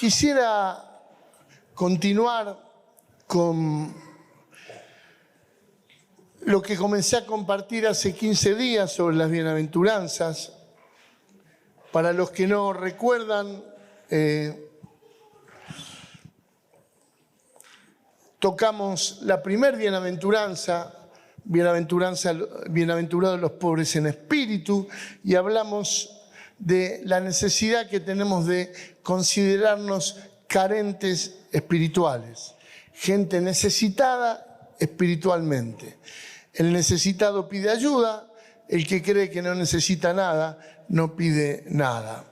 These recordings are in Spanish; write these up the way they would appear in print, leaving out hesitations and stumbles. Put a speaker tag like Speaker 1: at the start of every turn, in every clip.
Speaker 1: Quisiera continuar con lo que comencé a compartir hace 15 días sobre las bienaventuranzas. Para los que no recuerdan, tocamos la primer bienaventuranza, bienaventurados los pobres en espíritu, y hablamos de la necesidad que tenemos de considerarnos carentes espirituales, gente necesitada espiritualmente. El necesitado pide ayuda, el que cree que no necesita nada, no pide nada.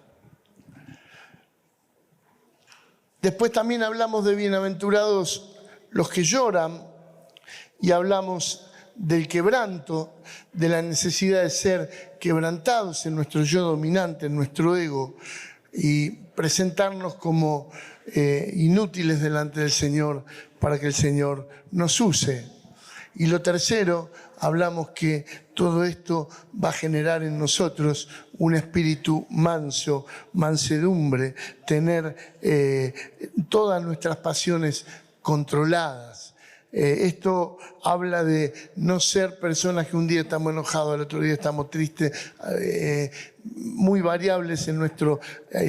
Speaker 1: Después también hablamos de bienaventurados los que lloran y hablamos del quebranto, de la necesidad de ser quebrantados en nuestro yo dominante, en nuestro ego, y presentarnos como inútiles delante del Señor para que el Señor nos use. Y lo tercero, hablamos que todo esto va a generar en nosotros un espíritu manso, mansedumbre, tener todas nuestras pasiones controladas. Esto habla de no ser personas que un día estamos enojados, al otro día estamos tristes, muy variables en nuestro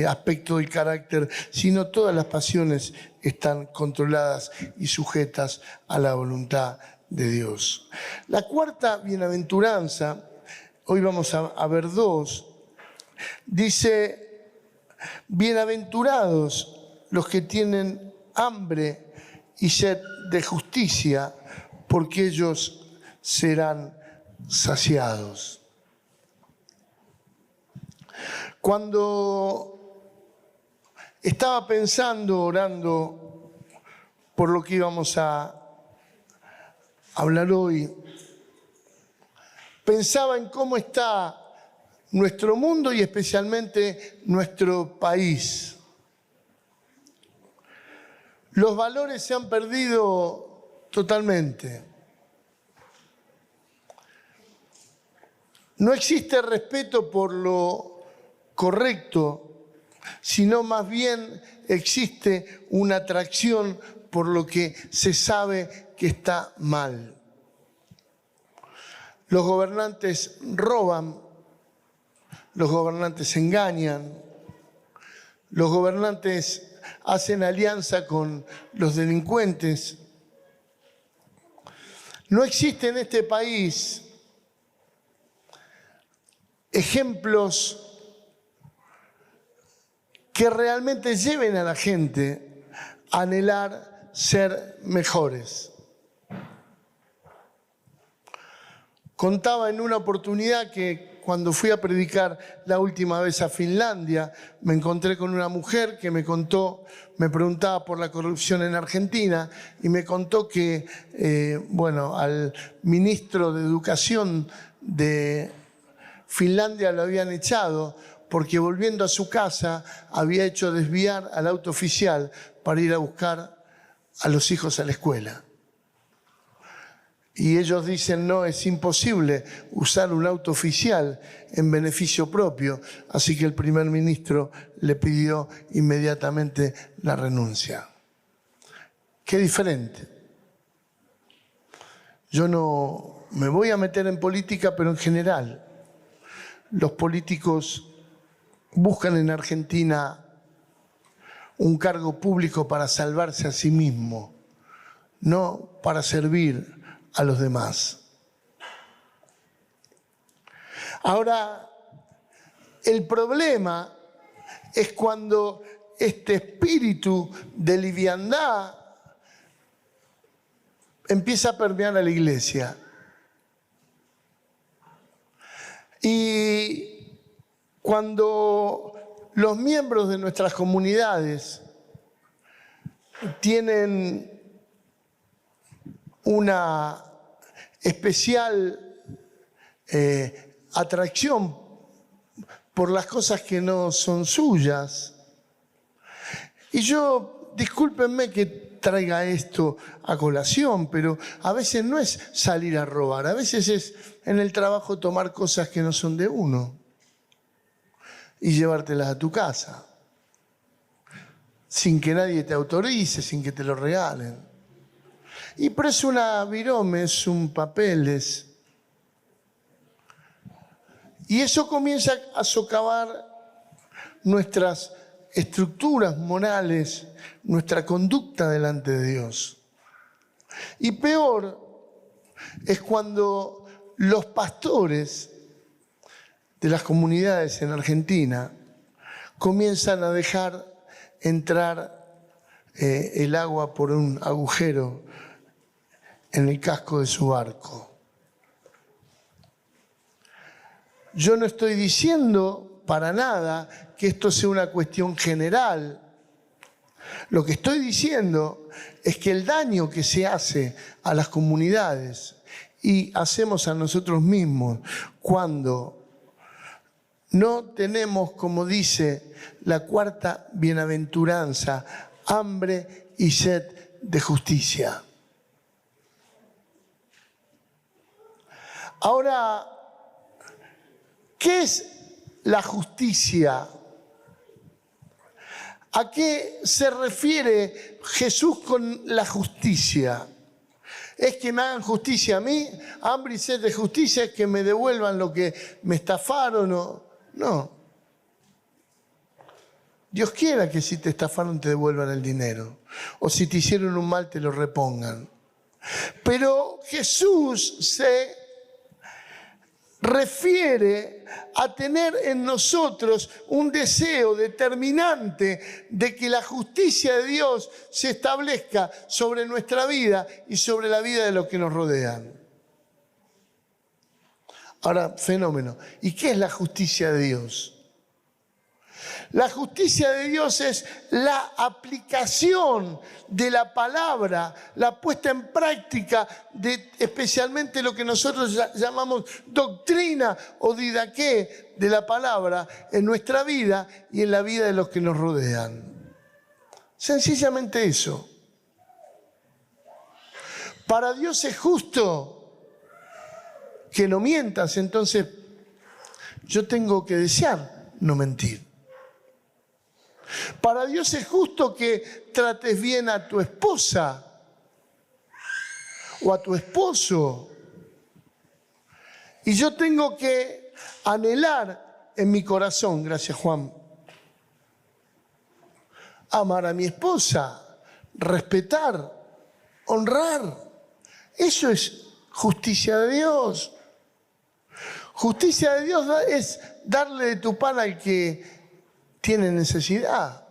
Speaker 1: aspecto del carácter, sino todas las pasiones están controladas y sujetas a la voluntad de Dios. La cuarta bienaventuranza, hoy vamos a ver dos, dice: bienaventurados los que tienen hambre y sed de justicia, porque ellos serán saciados. Cuando estaba pensando, orando por lo que íbamos a hablar hoy, pensaba en cómo está nuestro mundo y especialmente nuestro país. Los valores se han perdido totalmente. No existe respeto por lo correcto, sino más bien existe una atracción por lo que se sabe que está mal. Los gobernantes roban, los gobernantes engañan, los gobernantes hacen alianza con los delincuentes. No existe en este país ejemplos que realmente lleven a la gente a anhelar ser mejores. Contaba en una oportunidad que cuando fui a predicar la última vez a Finlandia, me encontré con una mujer que me contó, me preguntaba por la corrupción en Argentina y me contó que, al ministro de Educación de Finlandia lo habían echado porque volviendo a su casa había hecho desviar al auto oficial para ir a buscar a los hijos a la escuela. Y ellos dicen: no, es imposible usar un auto oficial en beneficio propio. Así que el primer ministro le pidió inmediatamente la renuncia. Qué diferente. Yo no me voy a meter en política, pero en general, los políticos buscan en Argentina un cargo público para salvarse a sí mismo, no para servir a los demás. Ahora, el problema es cuando este espíritu de liviandad empieza a permear a la iglesia. Y cuando los miembros de nuestras comunidades tienen una especial atracción por las cosas que no son suyas. Y yo, discúlpenme que traiga esto a colación, pero a veces no es salir a robar, a veces es en el trabajo tomar cosas que no son de uno y llevártelas a tu casa. sin que nadie te autorice, sin que te lo regalen. Pero es una virome, es un papel, y eso comienza a socavar nuestras estructuras morales, nuestra conducta delante de Dios. Y peor es cuando los pastores de las comunidades en Argentina comienzan a dejar entrar el agua por un agujero en el casco de su barco. Yo no estoy diciendo para nada que esto sea una cuestión general. Lo que estoy diciendo es que el daño que se hace a las comunidades y hacemos a nosotros mismos cuando no tenemos, como dice la cuarta bienaventuranza, hambre y sed de justicia. Ahora, ¿qué es la justicia? ¿A qué se refiere Jesús con la justicia? ¿Es que me hagan justicia a mí? ¿Hambre y sed de justicia es que me devuelvan lo que me estafaron? No. Dios quiera que si te estafaron te devuelvan el dinero. O si te hicieron un mal te lo repongan. Pero Jesús se refiere a tener en nosotros un deseo determinante de que la justicia de Dios se establezca sobre nuestra vida y sobre la vida de los que nos rodean. Ahora, fenómeno. ¿Y qué es la justicia de Dios? La justicia de Dios es la aplicación de la palabra, la puesta en práctica de especialmente lo que nosotros llamamos doctrina o didaqué de la palabra en nuestra vida y en la vida de los que nos rodean. Sencillamente eso. Para Dios es justo que no mientas, entonces yo tengo que desear no mentir. Para Dios es justo que trates bien a tu esposa o a tu esposo. Y yo tengo que anhelar en mi corazón, gracias Juan, amar a mi esposa, respetar, honrar. Eso es justicia de Dios. Justicia de Dios es darle de tu pan al que tiene necesidad.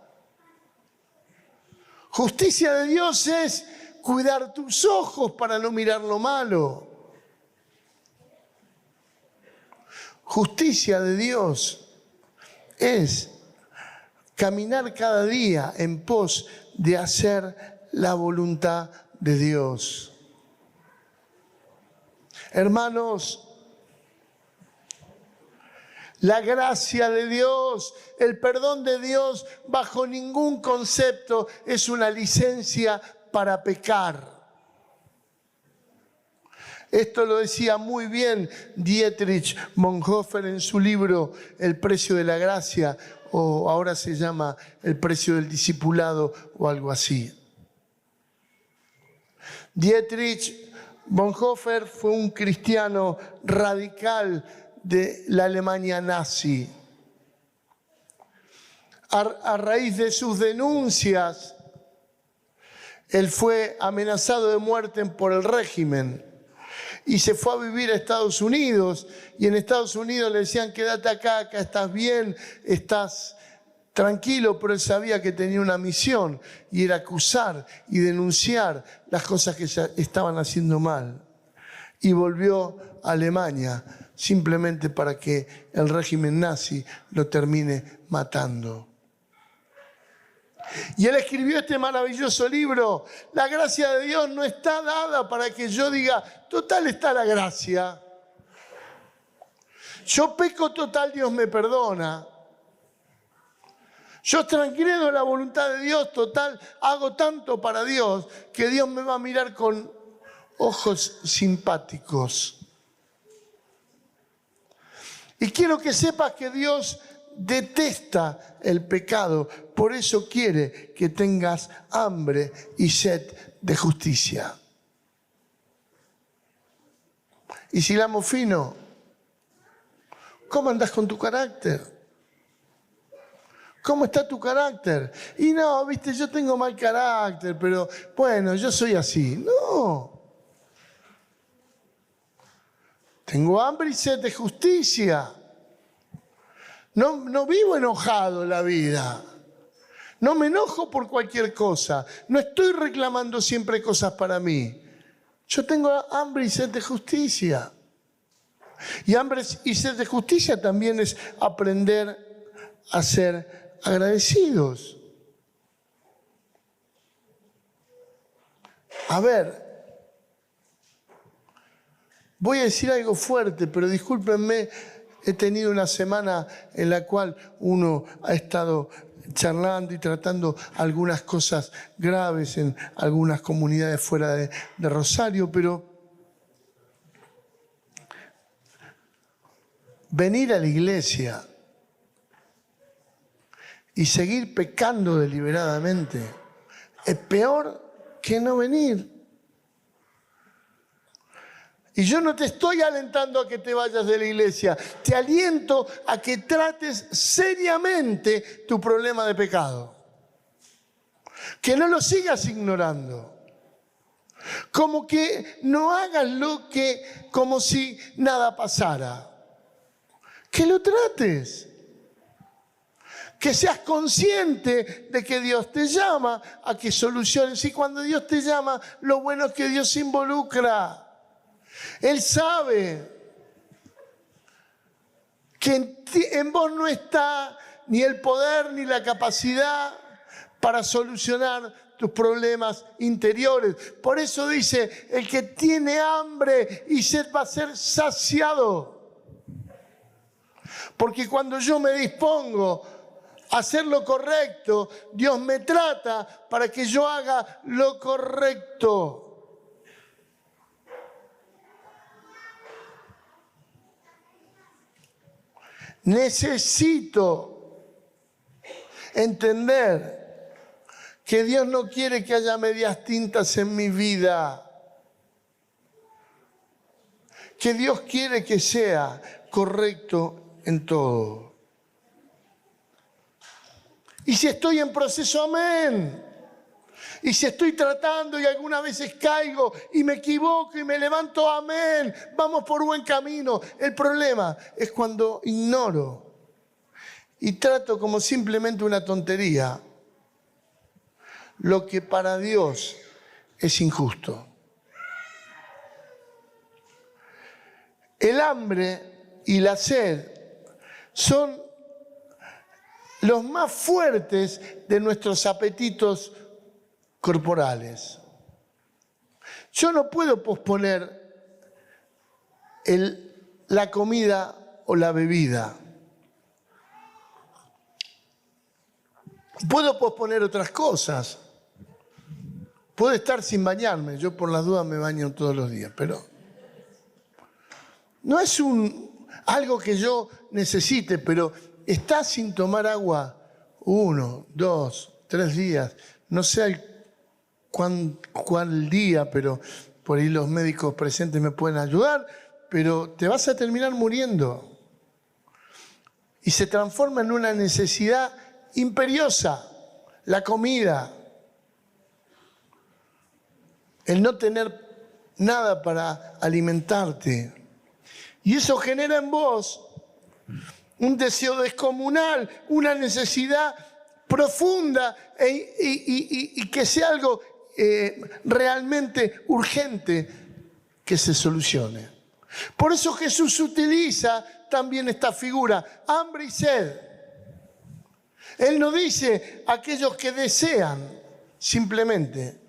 Speaker 1: Justicia de Dios es cuidar tus ojos para no mirar lo malo. Justicia de Dios es caminar cada día en pos de hacer la voluntad de Dios. Hermanos, la gracia de Dios, el perdón de Dios, bajo ningún concepto es una licencia para pecar. Esto lo decía muy bien Dietrich Bonhoeffer en su libro El precio de la gracia, o ahora se llama El precio del discipulado o algo así. Dietrich Bonhoeffer fue un cristiano radical de la Alemania nazi. A raíz de sus denuncias, él fue amenazado de muerte por el régimen y se fue a vivir a Estados Unidos, y en Estados Unidos le decían quédate acá, acá estás bien, estás tranquilo, pero él sabía que tenía una misión y era acusar y denunciar las cosas que se estaban haciendo mal. Y volvió a Alemania simplemente para que el régimen nazi lo termine matando. Y él escribió este maravilloso libro. La gracia de Dios no está dada para que yo diga, total está la gracia. Yo peco, total Dios me perdona. Yo transgredo la voluntad de Dios, total hago tanto para Dios que Dios me va a mirar con ojos simpáticos. Y quiero que sepas que Dios detesta el pecado, por eso quiere que tengas hambre y sed de justicia. Y si hilamos fino, ¿cómo andás con tu carácter? ¿Cómo está tu carácter? Y no, viste, yo tengo mal carácter, pero bueno, yo soy así. No. Tengo hambre y sed de justicia. No vivo enojado la vida. No me enojo por cualquier cosa. No estoy reclamando siempre cosas para mí. Yo tengo hambre y sed de justicia. Y hambre y sed de justicia también es aprender a ser agradecidos. A ver, voy a decir algo fuerte, pero discúlpenme, he tenido una semana en la cual uno ha estado charlando y tratando algunas cosas graves en algunas comunidades fuera de Rosario, pero venir a la iglesia y seguir pecando deliberadamente es peor que no venir. Y yo no te estoy alentando a que te vayas de la iglesia, te aliento a que trates seriamente tu problema de pecado. Que no lo sigas ignorando. Como que no hagas como si nada pasara. Que lo trates. Que seas consciente de que Dios te llama a que soluciones. Y cuando Dios te llama, lo bueno es que Dios se involucra. Él sabe que en vos no está ni el poder ni la capacidad para solucionar tus problemas interiores. Por eso dice, el que tiene hambre y sed va a ser saciado. Porque cuando yo me dispongo a hacer lo correcto, Dios me trata para que yo haga lo correcto. Necesito entender que Dios no quiere que haya medias tintas en mi vida. Que Dios quiere que sea correcto en todo. Y si estoy en proceso, amén. Y si estoy tratando y algunas veces caigo y me equivoco y me levanto, amén, vamos por buen camino. El problema es cuando ignoro y trato como simplemente una tontería lo que para Dios es injusto. El hambre y la sed son los más fuertes de nuestros apetitos corporales. Yo no puedo posponer la comida o la bebida. Puedo posponer otras cosas. Puedo estar sin bañarme. Yo por las dudas me baño todos los días, pero no es algo que yo necesite, pero estar sin tomar agua 1, 2, 3 días, no sé cuál día, pero por ahí los médicos presentes me pueden ayudar, pero te vas a terminar muriendo. Y se transforma en una necesidad imperiosa, la comida. El no tener nada para alimentarte. Y eso genera en vos un deseo descomunal, una necesidad profunda y que sea algo realmente urgente que se solucione. Por eso Jesús utiliza también esta figura, hambre y sed. Él no dice aquellos que desean, simplemente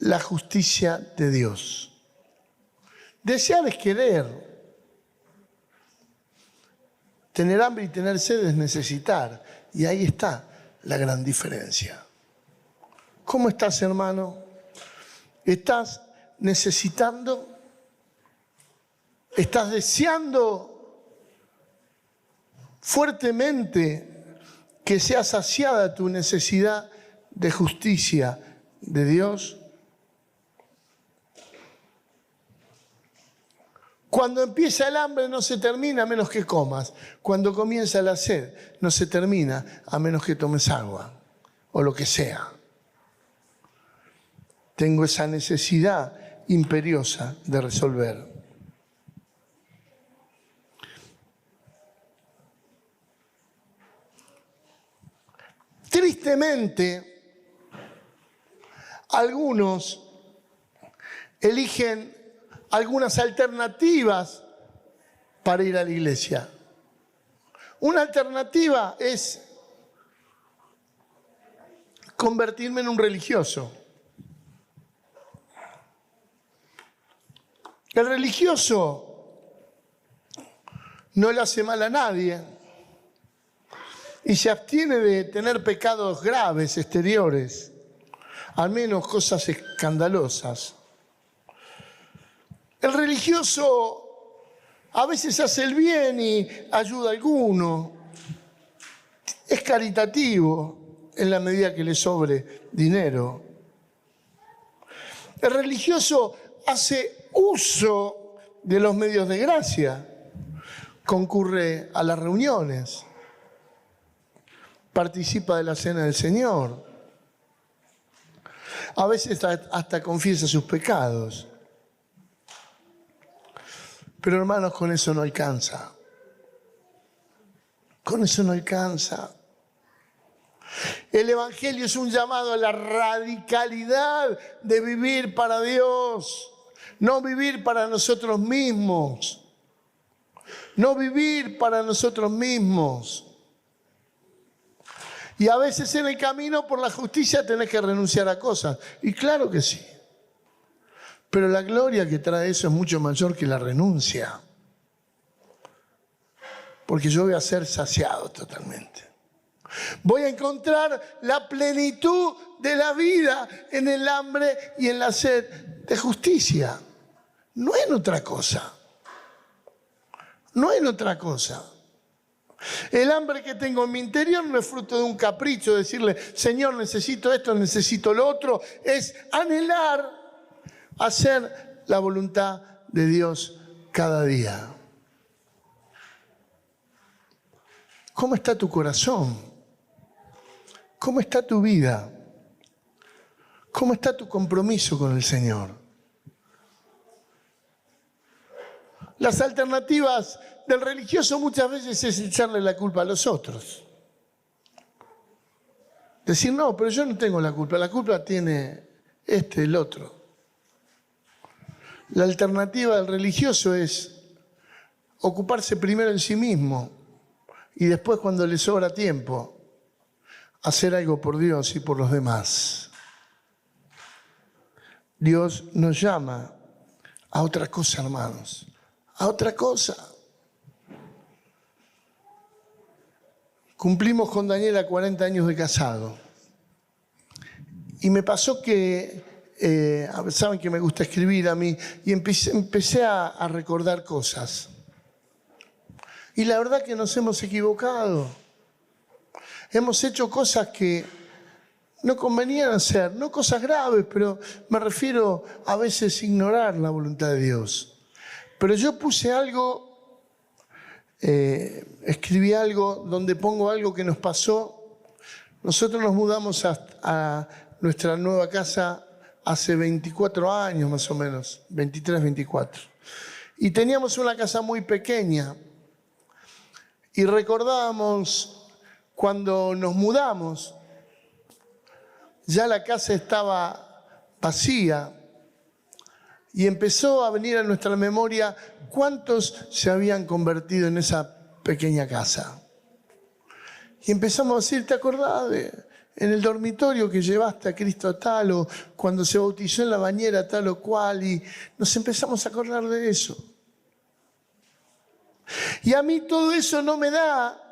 Speaker 1: la justicia de Dios. Desear es querer. Tener hambre y tener sed es necesitar. Y ahí está la gran diferencia. ¿Cómo estás, hermano? ¿Estás necesitando? ¿Estás deseando fuertemente que sea saciada tu necesidad de justicia de Dios. Cuando empieza el hambre no se termina a menos que comas. Cuando comienza la sed no se termina a menos que tomes agua o lo que sea. Tengo esa necesidad imperiosa de resolver. Tristemente, algunos eligen algunas alternativas para ir a la iglesia. Una alternativa es convertirme en un religioso. El religioso no le hace mal a nadie y se abstiene de tener pecados graves, exteriores, al menos cosas escandalosas. El religioso a veces hace el bien y ayuda a alguno. Es caritativo en la medida que le sobre dinero. El religioso hace uso de los medios de gracia. Concurre a las reuniones. Participa de la cena del Señor. A veces hasta confiesa sus pecados. Pero hermanos, con eso no alcanza. Con eso no alcanza. El Evangelio es un llamado a la radicalidad de vivir para Dios, no vivir para nosotros mismos. No vivir para nosotros mismos. Y a veces en el camino por la justicia tenés que renunciar a cosas. Y claro que sí. Pero la gloria que trae eso es mucho mayor que la renuncia. Porque yo voy a ser saciado totalmente. Voy a encontrar la plenitud de la vida en el hambre y en la sed de justicia. No en otra cosa. No en otra cosa. El hambre que tengo en mi interior no es fruto de un capricho, decirle, Señor, necesito esto, necesito lo otro. Es anhelar hacer la voluntad de Dios cada día. ¿Cómo está tu corazón? ¿Cómo está tu vida? ¿Cómo está tu compromiso con el Señor? Las alternativas del religioso muchas veces es echarle la culpa a los otros. Decir, no, pero yo no tengo la culpa tiene el otro. La alternativa del religioso es ocuparse primero en sí mismo y después, cuando le sobra tiempo, hacer algo por Dios y por los demás. Dios nos llama a otra cosa, hermanos, a otra cosa. Cumplimos con Daniela 40 años de casado y me pasó que saben que me gusta escribir a mí y empecé a recordar cosas. Y la verdad que nos hemos equivocado. Hemos hecho cosas que no convenían hacer, no cosas graves, pero me refiero a veces ignorar la voluntad de Dios. Pero yo puse algo, escribí algo donde pongo algo que nos pasó. Nosotros nos mudamos a nuestra nueva casa hace 24 años más o menos, 23, 24. Y teníamos una casa muy pequeña. Y recordábamos cuando nos mudamos, ya la casa estaba vacía. Y empezó a venir a nuestra memoria cuántos se habían convertido en esa pequeña casa. Y empezamos a decir, ¿te acordás en el dormitorio que llevaste a Cristo tal, o cuando se bautizó en la bañera tal o cual? Y nos empezamos a acordar de eso. Y a mí todo eso no me da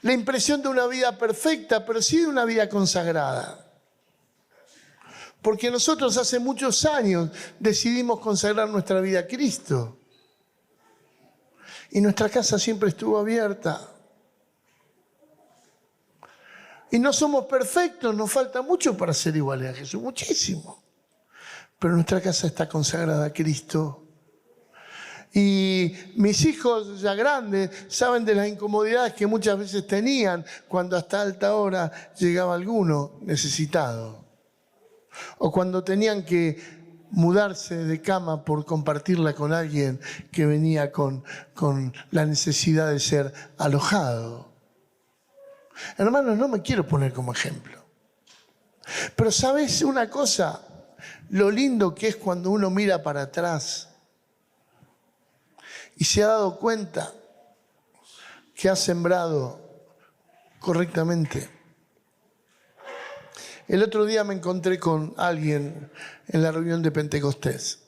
Speaker 1: la impresión de una vida perfecta, pero sí de una vida consagrada. Porque nosotros hace muchos años decidimos consagrar nuestra vida a Cristo. Y nuestra casa siempre estuvo abierta. Y no somos perfectos, nos falta mucho para ser iguales a Jesús, muchísimo. Pero nuestra casa está consagrada a Cristo. Y mis hijos ya grandes saben de las incomodidades que muchas veces tenían cuando hasta alta hora llegaba alguno necesitado. O cuando tenían que mudarse de cama por compartirla con alguien que venía con la necesidad de ser alojado. Hermanos, no me quiero poner como ejemplo. Pero ¿sabes una cosa? Lo lindo que es cuando uno mira para atrás y se ha dado cuenta que ha sembrado correctamente. El otro día me encontré con alguien en la reunión de Pentecostés.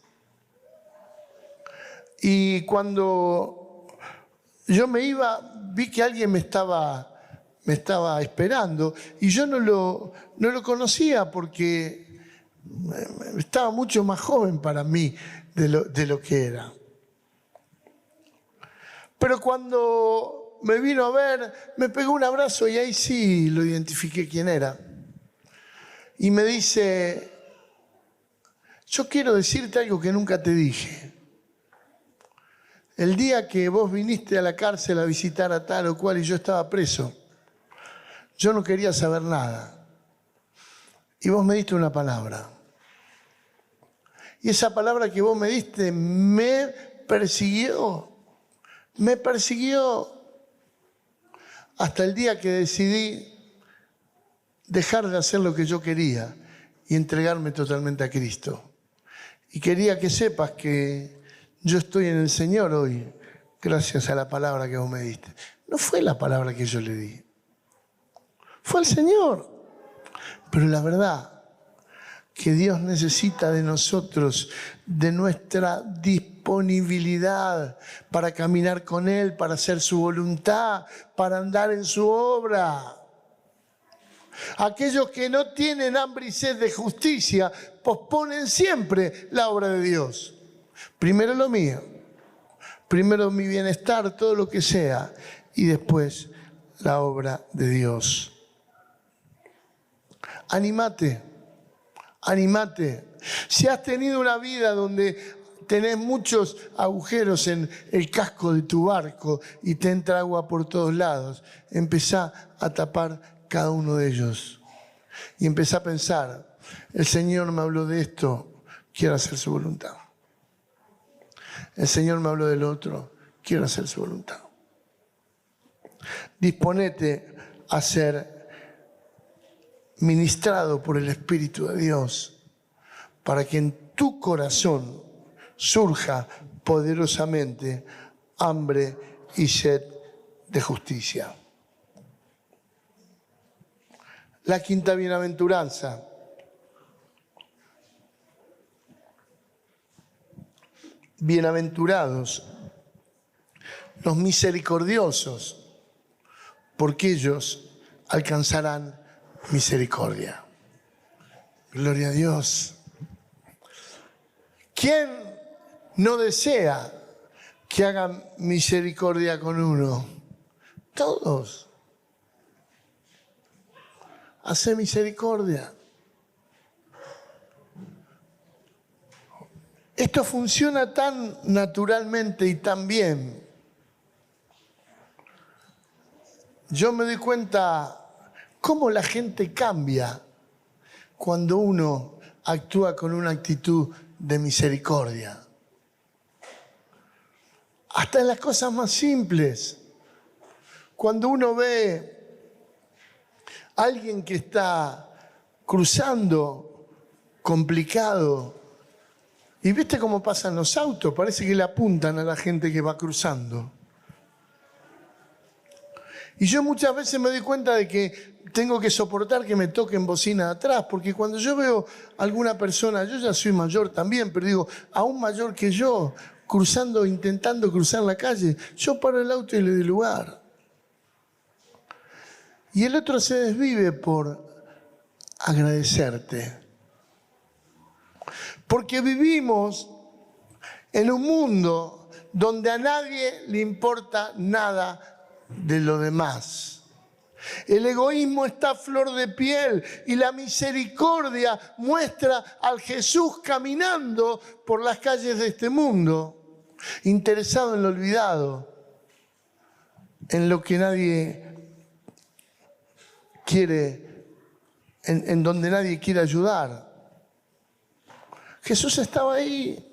Speaker 1: Y cuando yo me iba, vi que alguien me estaba esperando y yo no lo conocía porque estaba mucho más joven para mí de lo que era. Pero cuando me vino a ver, me pegó un abrazo y ahí sí lo identifiqué quién era. Y me dice, yo quiero decirte algo que nunca te dije. El día que vos viniste a la cárcel a visitar a tal o cual y yo estaba preso, yo no quería saber nada. Y vos me diste una palabra. Y esa palabra que vos me diste me persiguió hasta el día que decidí dejar de hacer lo que yo quería y entregarme totalmente a Cristo. Y quería que sepas que yo estoy en el Señor hoy gracias a la palabra que vos me diste. No fue la palabra que yo le di, fue el Señor. Pero la verdad que Dios necesita de nosotros, de nuestra disponibilidad para caminar con Él, para hacer su voluntad, para andar en su obra. Aquellos que no tienen hambre y sed de justicia posponen siempre la obra de Dios. Primero lo mío, primero mi bienestar, todo lo que sea, y después la obra de Dios. Anímate. Si has tenido una vida donde tenés muchos agujeros en el casco de tu barco y te entra agua por todos lados, empezá a tapar cada uno de ellos. Y empezá a pensar, el Señor me habló de esto, quiero hacer su voluntad. El Señor me habló del otro, quiero hacer su voluntad. Disponete a ser ministrado por el Espíritu de Dios para que en tu corazón surja poderosamente hambre y sed de justicia. La quinta bienaventuranza. Bienaventurados los misericordiosos, porque ellos alcanzarán misericordia. Gloria a Dios. ¿Quién no desea que hagan misericordia con uno? Todos. Hace misericordia. Esto funciona tan naturalmente y tan bien. Yo me doy cuenta cómo la gente cambia cuando uno actúa con una actitud de misericordia. Hasta en las cosas más simples. Cuando uno ve a alguien que está cruzando complicado, y viste cómo pasan los autos, parece que le apuntan a la gente que va cruzando. Y yo muchas veces me doy cuenta de que tengo que soportar que me toquen bocina de atrás, porque cuando yo veo a alguna persona, yo ya soy mayor también, pero digo, aún mayor que yo, cruzando, intentando cruzar la calle, yo paro el auto y le doy lugar. Y el otro se desvive por agradecerte. Porque vivimos en un mundo donde a nadie le importa nada de lo demás. El egoísmo está a flor de piel y la misericordia muestra al Jesús caminando por las calles de este mundo, interesado en lo olvidado, en lo que nadie quiere, en donde nadie quiere ayudar. Jesús estaba ahí.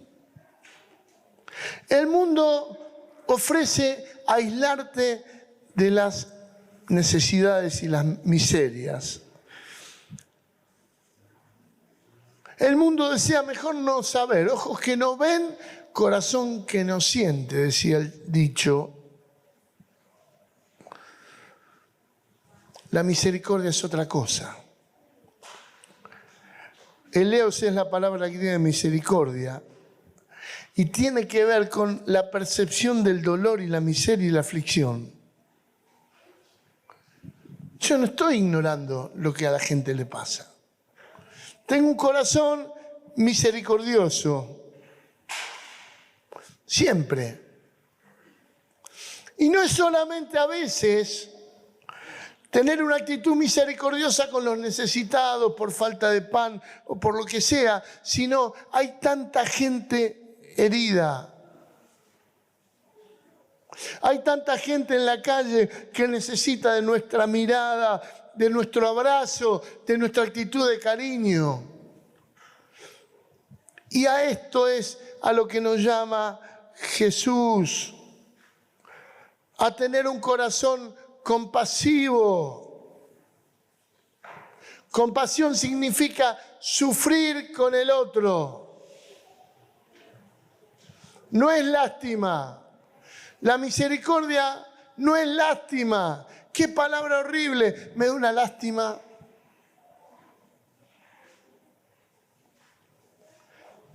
Speaker 1: El mundo ofrece aislarte de las necesidades y las miserias. El mundo desea mejor no saber, ojos que no ven, corazón que no siente, decía el dicho. La misericordia es otra cosa. Eleos es la palabra griega de misericordia y tiene que ver con la percepción del dolor y la miseria y la aflicción. Yo no estoy ignorando lo que a la gente le pasa. Tengo un corazón misericordioso. Siempre. Y no es solamente a veces tener una actitud misericordiosa con los necesitados por falta de pan o por lo que sea, sino hay tanta gente herida. Hay tanta gente en la calle que necesita de nuestra mirada, de nuestro abrazo, de nuestra actitud de cariño. Y a esto es a lo que nos llama Jesús, a tener un corazón compasivo. Compasión significa sufrir con el otro. No es lástima. La misericordia no es lástima. ¡Qué palabra horrible! Me da una lástima.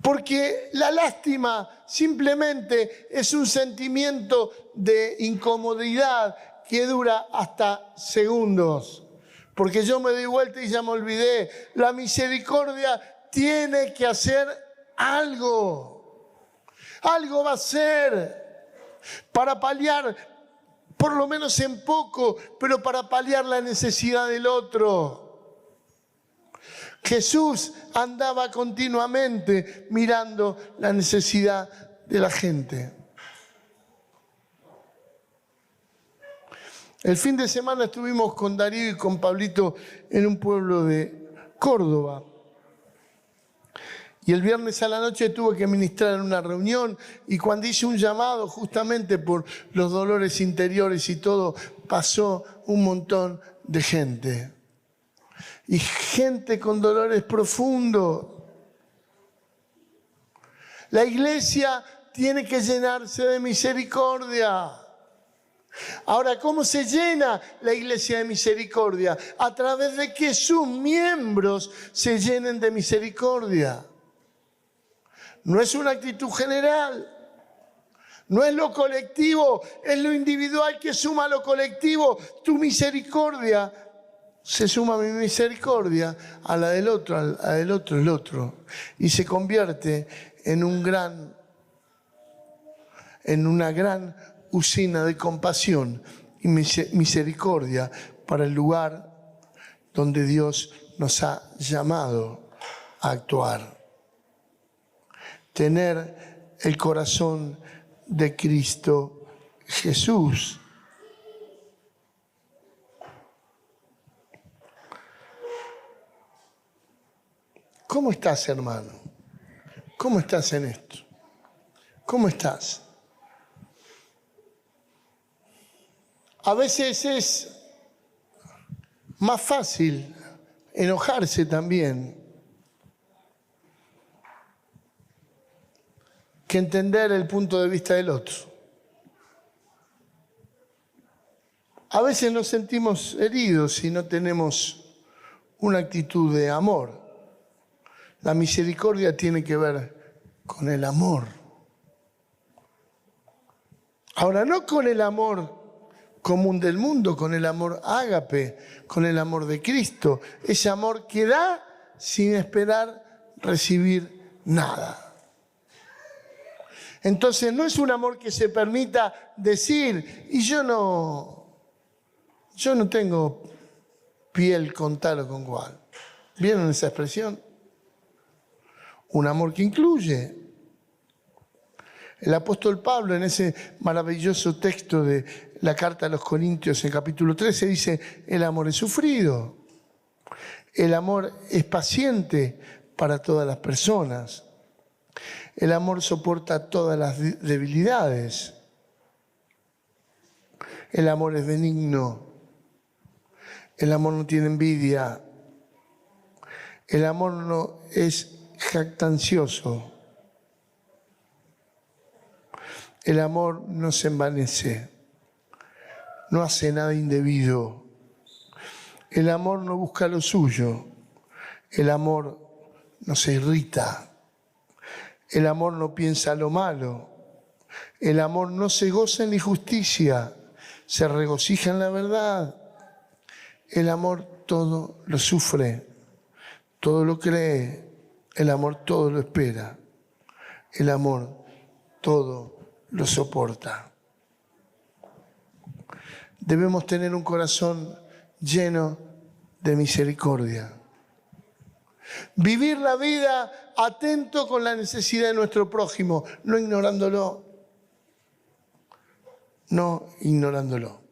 Speaker 1: Porque la lástima simplemente es un sentimiento de incomodidad que dura hasta segundos. Porque yo me doy vuelta y ya me olvidé. La misericordia tiene que hacer algo. Algo va a hacer. Para paliar, por lo menos en poco, pero para paliar la necesidad del otro. Jesús andaba continuamente mirando la necesidad de la gente. El fin de semana estuvimos con Darío y con Pablito en un pueblo de Córdoba. Y el viernes a la noche tuve que ministrar en una reunión y cuando hice un llamado justamente por los dolores interiores y todo, pasó un montón de gente. Y gente con dolores profundos. La iglesia tiene que llenarse de misericordia. Ahora, ¿cómo se llena la iglesia de misericordia? A través de que sus miembros se llenen de misericordia. No es una actitud general, no es lo colectivo, es lo individual que suma a lo colectivo. Tu misericordia se suma a mi misericordia, a la del otro, a la del otro, el otro. Y se convierte en una gran usina de compasión y misericordia para el lugar donde Dios nos ha llamado a actuar. Tener el corazón de Cristo Jesús. ¿Cómo estás, hermano? ¿Cómo estás en esto? ¿Cómo estás? A veces es más fácil enojarse también que entender el punto de vista del otro. A veces nos sentimos heridos si no tenemos una actitud de amor. La misericordia tiene que ver con el amor. Ahora, no con el amor común del mundo, con el amor ágape, con el amor de Cristo. Ese amor que da sin esperar recibir nada. Entonces no es un amor que se permita decir, y yo no Yo no tengo piel con tal o con cual. ¿Vieron esa expresión? Un amor que incluye. El apóstol Pablo, en ese maravilloso texto de la carta a los Corintios en capítulo 13, dice, el amor es sufrido. El amor es paciente para todas las personas. El amor soporta todas las debilidades. El amor es benigno. El amor no tiene envidia. El amor no es jactancioso. El amor no se envanece. No hace nada indebido. El amor no busca lo suyo. El amor no se irrita. El amor no piensa lo malo. El amor no se goza en la injusticia. Se regocija en la verdad. El amor todo lo sufre, todo lo cree. El amor todo lo espera. El amor todo lo soporta. Debemos tener un corazón lleno de misericordia. Vivir la vida atento con la necesidad de nuestro prójimo, no ignorándolo. No ignorándolo.